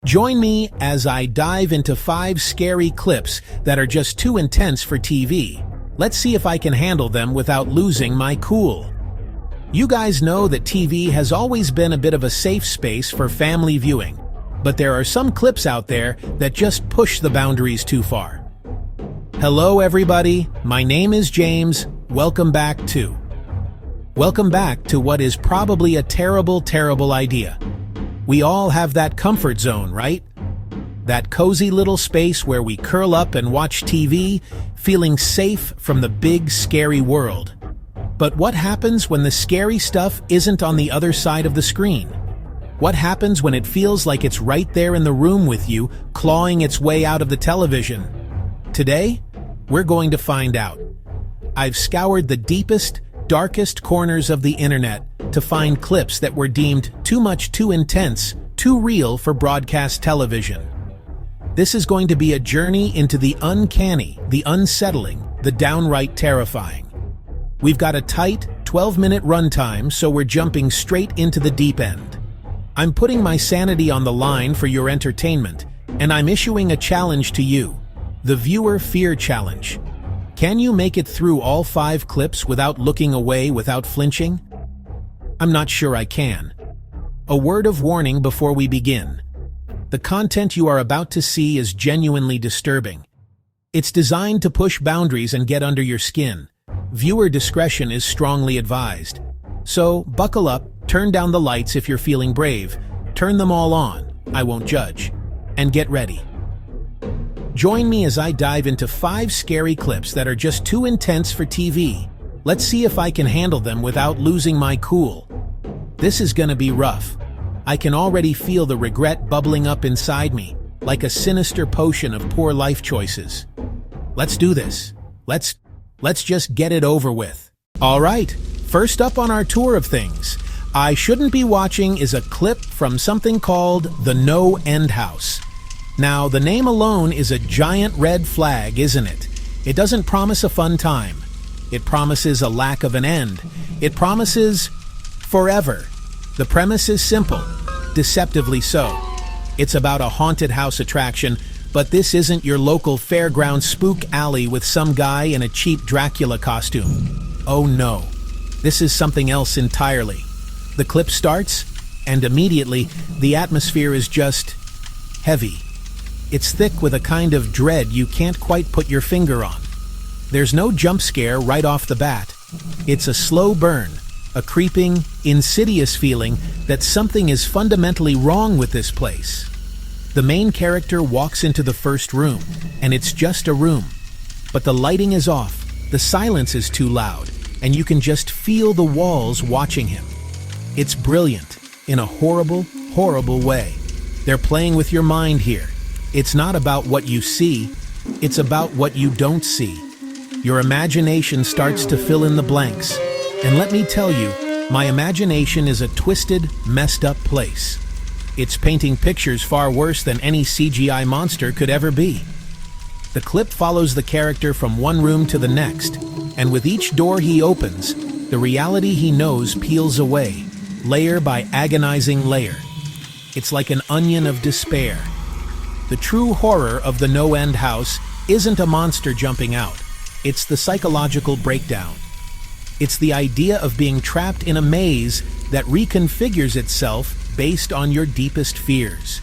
Join me as I dive into 5 scary clips that are just too intense for TV. Let's see if I can handle them without losing my cool. You guys know that TV has always been a bit of a safe space for family viewing, but there are some clips out there that just push the boundaries too far. Hello everybody, my name is James. Welcome back to what is probably a terrible idea. We all have that comfort zone, right? That cozy little space where we curl up and watch TV, feeling safe from the big, scary world. But what happens when the scary stuff isn't on the other side of the screen? What happens when it feels like it's right there in the room with you, clawing its way out of the television? Today, we're going to find out. I've scoured the deepest, darkest corners of the internet to find clips that were deemed too intense, too real for broadcast television. This is going to be a journey into the uncanny, the unsettling, the downright terrifying. We've got a tight 12-minute runtime, so we're jumping straight into the deep end. I'm putting my sanity on the line for your entertainment, and I'm issuing a challenge to you, the Viewer Fear Challenge. Can you make it through all 5 clips without looking away, without flinching? I'm not sure I can. A word of warning before we begin. The content you are about to see is genuinely disturbing. It's designed to push boundaries and get under your skin. Viewer discretion is strongly advised. So, buckle up, turn down the lights if you're feeling brave, turn them all on, I won't judge, and get ready. Join me as I dive into 5 scary clips that are just too intense for TV. Let's see if I can handle them without losing my cool. This is gonna be rough. I can already feel the regret bubbling up inside me, like a sinister potion of poor life choices. Let's do this. Let's just get it over with. All right, first up on our tour of things, I shouldn't be watching is a clip from something called the No End House. Now, the name alone is a giant red flag, isn't it? It doesn't promise a fun time. It promises a lack of an end. It promises forever. The premise is simple, deceptively so. It's about a haunted house attraction, but this isn't your local fairground spook alley with some guy in a cheap Dracula costume. Oh no, this is something else entirely. The clip starts, and immediately, the atmosphere is just heavy. It's thick with a kind of dread you can't quite put your finger on. There's no jump scare right off the bat. It's a slow burn, a creeping, insidious feeling that something is fundamentally wrong with this place. The main character walks into the first room, and it's just a room. But the lighting is off, the silence is too loud, and you can just feel the walls watching him. It's brilliant, in a horrible way. They're playing with your mind here. It's not about what you see, it's about what you don't see. Your imagination starts to fill in the blanks. And let me tell you, my imagination is a twisted, messed up place. It's painting pictures far worse than any CGI monster could ever be. The clip follows the character from one room to the next, and with each door he opens, the reality he knows peels away, layer by agonizing layer. It's like an onion of despair. The true horror of the No End House isn't a monster jumping out. It's the psychological breakdown. It's the idea of being trapped in a maze that reconfigures itself based on your deepest fears.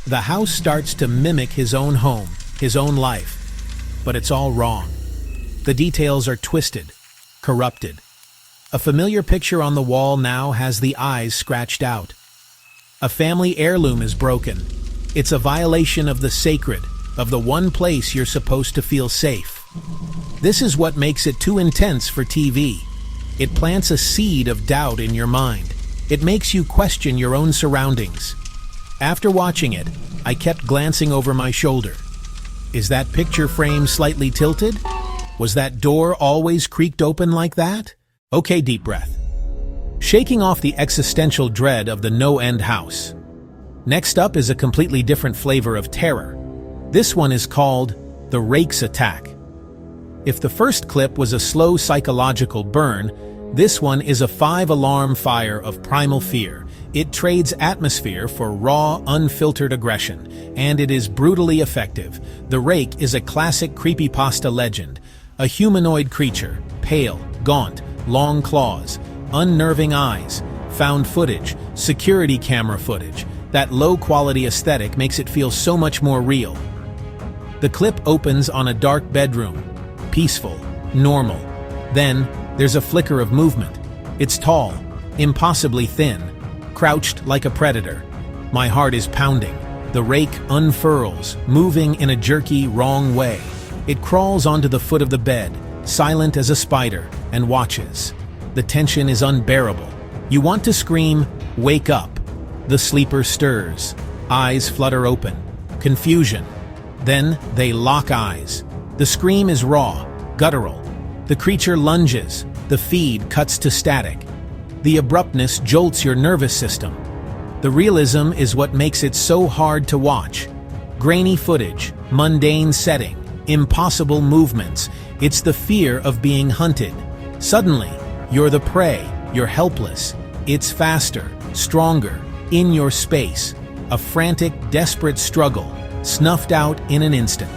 The house starts to mimic his own home, his own life, but it's all wrong. The details are twisted, corrupted. A familiar picture on the wall now has the eyes scratched out. A family heirloom is broken. It's a violation of the sacred, of the one place you're supposed to feel safe. This is what makes it too intense for TV. It plants a seed of doubt in your mind. It makes you question your own surroundings. After watching it, I kept glancing over my shoulder. Is that picture frame slightly tilted? Was that door always creaked open like that? Okay, deep breath. Shaking off the existential dread of the No End House. Next up is a completely different flavor of terror. This one is called the Rake's Attack. If the first clip was a slow psychological burn, this one is a 5-alarm fire of primal fear, It trades atmosphere for raw, unfiltered aggression, and it is brutally effective. The rake is a classic creepypasta legend. A humanoid creature, pale, gaunt, long claws, unnerving eyes, found footage, security camera footage. That low-quality aesthetic makes it feel so much more real. The clip opens on a dark bedroom. Peaceful, normal. Then, there's a flicker of movement. It's tall, impossibly thin, crouched like a predator. My heart is pounding. The rake unfurls, moving in a jerky, wrong way. It crawls onto the foot of the bed, silent as a spider, and watches. The tension is unbearable. You want to scream, "Wake up!" The sleeper stirs. Eyes flutter open. Confusion. Then they lock eyes. The scream is raw, guttural. The creature lunges. The feed cuts to static. The abruptness jolts your nervous system. The realism is what makes it so hard to watch. Grainy footage, mundane setting, impossible movements. It's the fear of being hunted. Suddenly, you're the prey. You're helpless. It's faster, stronger, in your space. A frantic, desperate struggle, snuffed out in an instant.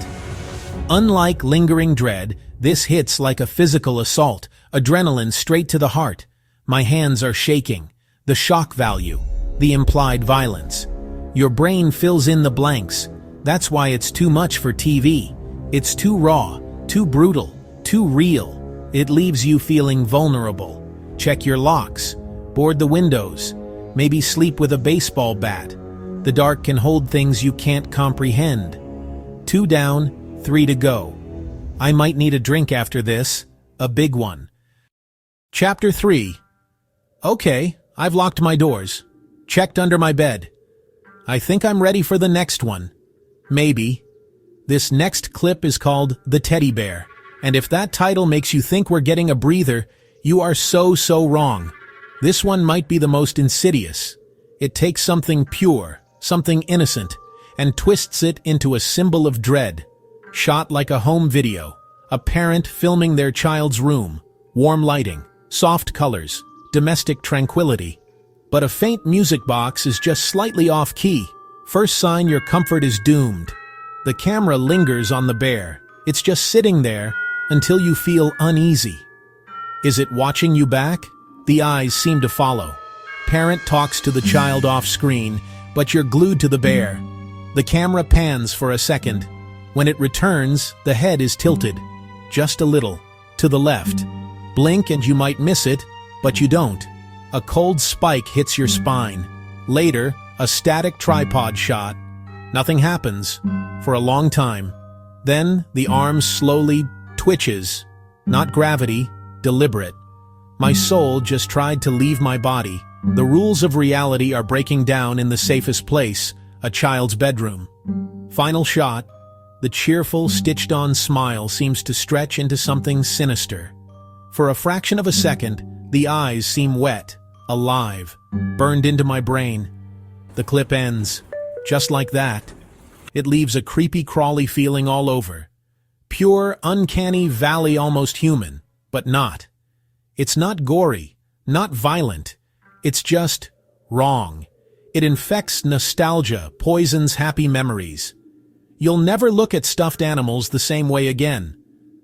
Unlike lingering dread, this hits like a physical assault, adrenaline straight to the heart. My hands are shaking. The shock value, the implied violence. Your brain fills in the blanks. That's why it's too much for TV. It's too raw, too brutal, too real. It leaves you feeling vulnerable. Check your locks. Board the windows. Maybe sleep with a baseball bat. The dark can hold things you can't comprehend. 2 down, 3 to go. I might need a drink after this, a big one. Chapter 3. Okay, I've locked my doors. Checked under my bed. I think I'm ready for the next one. Maybe. This next clip is called The Teddy Bear, and if that title makes you think we're getting a breather, you are so wrong. This one might be the most insidious. It takes something pure, something innocent, and twists it into a symbol of dread. Shot like a home video, a parent filming their child's room, warm lighting, soft colors, domestic tranquility. But a faint music box is just slightly off-key. First sign your comfort is doomed. The camera lingers on the bear. It's just sitting there until you feel uneasy. Is it watching you back? The eyes seem to follow. Parent talks to the child off-screen, but you're glued to the bear. The camera pans for a second. When it returns, the head is tilted, just a little, to the left. Blink and you might miss it, but you don't. A cold spike hits your spine. Later, a static tripod shot. Nothing happens for a long time. Then the arm slowly twitches. Not gravity, deliberate. My soul just tried to leave my body. The rules of reality are breaking down in the safest place, a child's bedroom. Final shot. The cheerful, stitched-on smile seems to stretch into something sinister. For a fraction of a second, the eyes seem wet, alive, burned into my brain. The clip ends. Just like that. It leaves a creepy, crawly feeling all over. Pure, uncanny valley, almost human, but not. It's not gory, not violent. It's just wrong. It infects nostalgia, poisons happy memories. You'll never look at stuffed animals the same way again.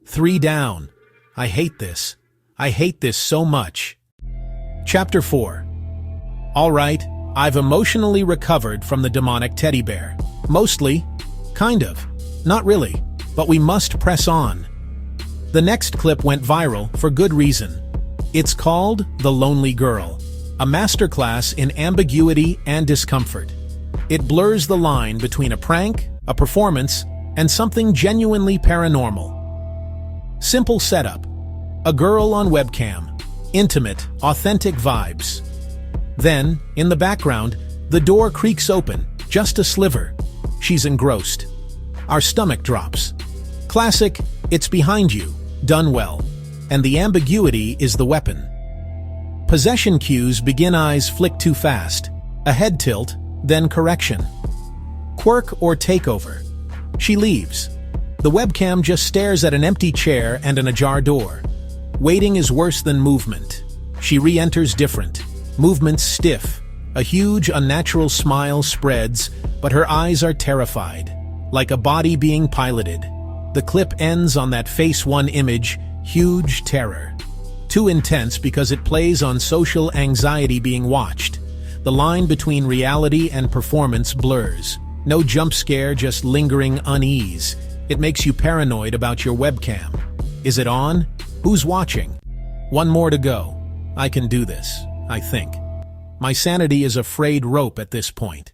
3 down. I hate this. I hate this so much. Chapter 4. All right, I've emotionally recovered from the demonic teddy bear. Mostly. Kind of. Not really. But we must press on. The next clip went viral for good reason. It's called The Lonely Girl, a masterclass in ambiguity and discomfort. It blurs the line between a prank, a performance, and something genuinely paranormal. Simple setup. A girl on webcam. Intimate, authentic vibes. Then, in the background, the door creaks open, just a sliver. She's engrossed. Our stomach drops. Classic, it's behind you, done well. And the ambiguity is the weapon. Possession cues begin, eyes flick too fast. A head tilt, then correction. Quirk or takeover. She leaves. The webcam just stares at an empty chair and an ajar door. Waiting is worse than movement. She re-enters different. Movements stiff, A huge, unnatural smile spreads, but her eyes are terrified, like a body being piloted. The clip ends on that face one image, huge terror. Too intense because it plays on social anxiety being watched. The line between reality and performance blurs. No jump scare, just lingering unease. It makes you paranoid about your webcam. Is it on? Who's watching? One more to go. I can do this, I think. My sanity is a frayed rope at this point.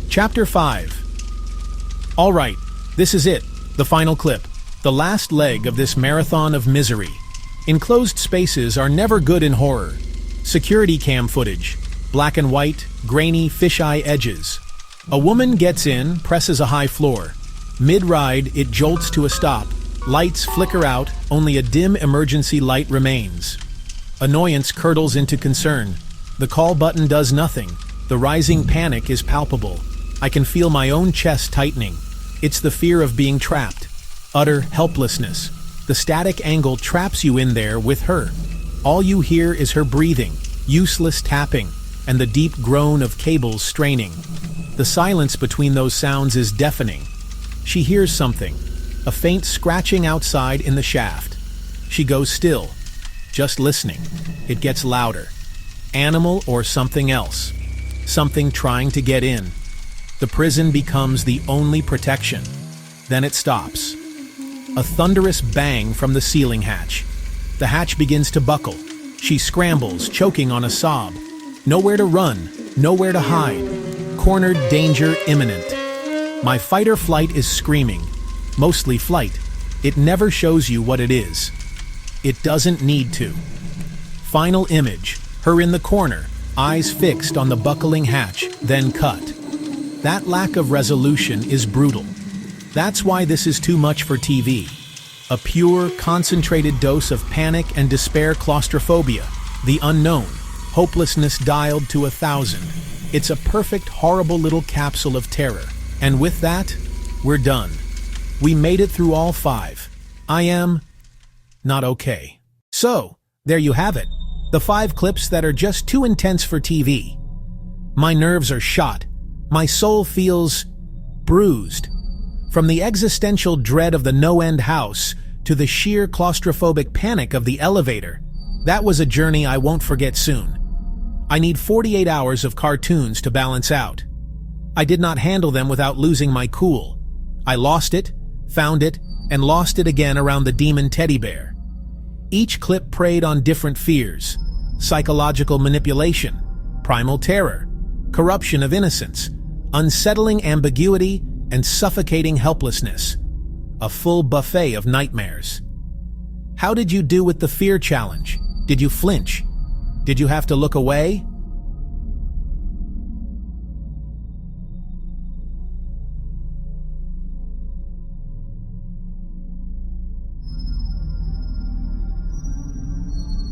Chapter 5. All right, this is it, the final clip, the last leg of this marathon of misery. Enclosed spaces are never good in horror. Security cam footage, black and white, grainy, fisheye edges. A woman gets in, presses a high floor. Mid-ride, it jolts to a stop. Lights flicker out, only a dim emergency light remains. Annoyance curdles into concern. The call button does nothing. The rising panic is palpable. I can feel my own chest tightening. It's the fear of being trapped. Utter helplessness. The static angle traps you in there with her. All you hear is her breathing, useless tapping, and the deep groan of cables straining. The silence between those sounds is deafening. She hears something, a faint scratching outside in the shaft. She goes still, just listening. It gets louder. Animal or something else. Something trying to get in. The prison becomes the only protection. Then it stops. A thunderous bang from the ceiling hatch. The hatch begins to buckle. She scrambles, choking on a sob. Nowhere to run, nowhere to hide. Cornered, danger imminent. My fight or flight is screaming. Mostly flight. It never shows you what it is. It doesn't need to. Final image. Her in the corner, eyes fixed on the buckling hatch, then cut. That lack of resolution is brutal. That's why this is too much for TV. A pure, concentrated dose of panic and despair, claustrophobia, the unknown, hopelessness dialed to 1,000. It's a perfect, horrible little capsule of terror. And with that, we're done. We made it through all 5. I am not okay. So, there you have it. The 5 clips that are just too intense for TV. My nerves are shot. My soul feels bruised. From the existential dread of the no-end house to the sheer claustrophobic panic of the elevator, that was a journey I won't forget soon. I need 48 hours of cartoons to balance out. I did not handle them without losing my cool. I lost it, found it, and lost it again around the demon teddy bear. Each clip preyed on different fears: psychological manipulation, primal terror, corruption of innocence, unsettling ambiguity, and suffocating helplessness. A full buffet of nightmares. How did you do with the fear challenge? Did you flinch? Did you have to look away?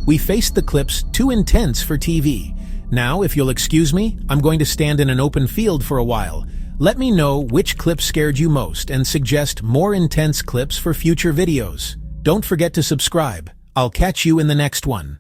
We faced the clips too intense for TV. Now, if you'll excuse me, I'm going to stand in an open field for a while. Let me know which clip scared you most and suggest more intense clips for future videos. Don't forget to subscribe. I'll catch you in the next one.